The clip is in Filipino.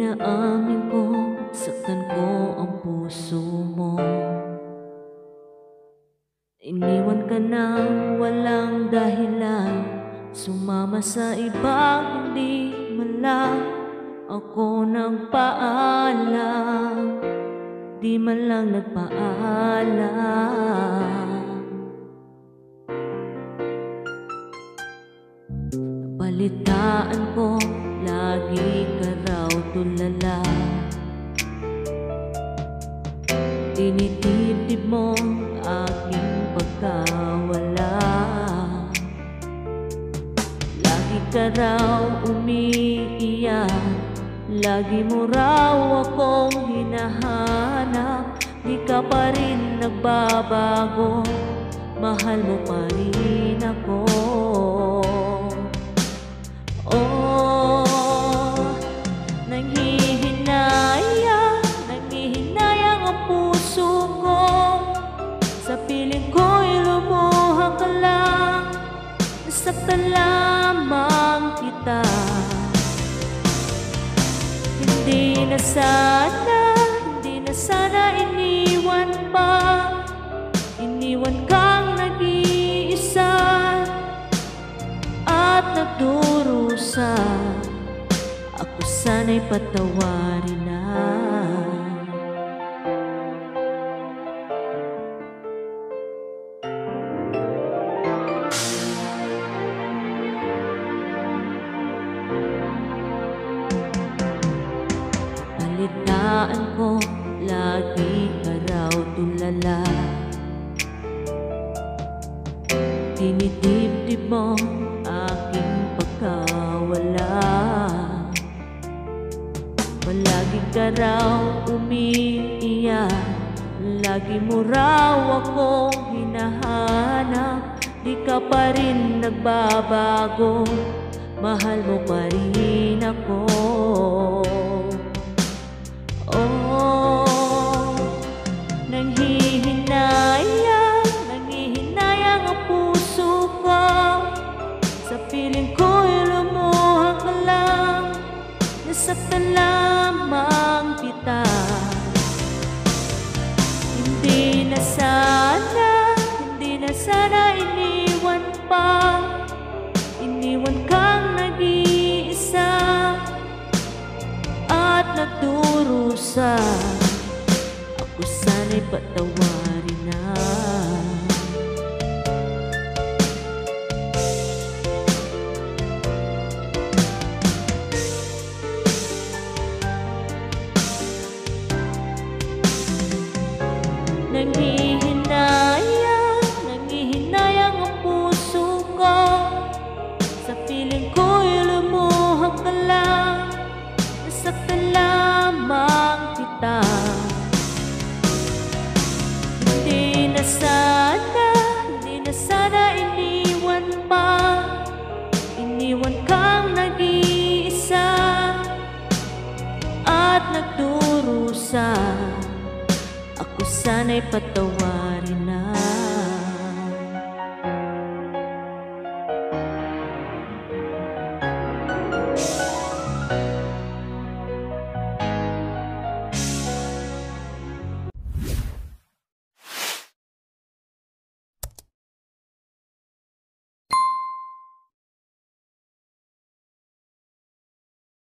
Inaamin ko, saktan ko ang puso mo. Iniwan ka nang walang dahilan, sumama sa ibang hindi man lang ako nagpaalam, di man lang nagpaalam. Balitaan ko, lagi ka raw tulala. Tinitibdib mo aking pagkawala. Lagi ka raw umiiyak, lagi mo raw akong hinahanap. Di ka pa rin nagbabago, mahal mo pa rin ako. Nanghihinayang ang puso ko. Sa piling ko'y lumuha ka lang, nasaktan lamang kita. Hindi na sana iniwan pa. Iniwan kang nag-iisa at nagdurusa. Ako sana'y patawarin na. Balitaan ko, lagi ka raw tulala. Tinitibdib mo aking pagkawala. Palagi ka raw umiiyak, lagi mo raw akong hinahanap. Di ka pa rin nagbabago, mahal mo pa rin ako. Nanghihinayang ang puso ko. Sa piling ko'y lumuha ka lang, nasaktan lamang kita. Hindi na sana iniwan pa. Iniwan kang nag-iisa at nagdurusa. Ako sana'y patawarin na. Nanghihinayang ang puso ko. Sa piling ko'y lumuha ka lang, nasaktan lamang kita. Hindi na sana iniwan pa. Iniwan kang nag-iisa at nagdurusa. Ako sana'y patawarin.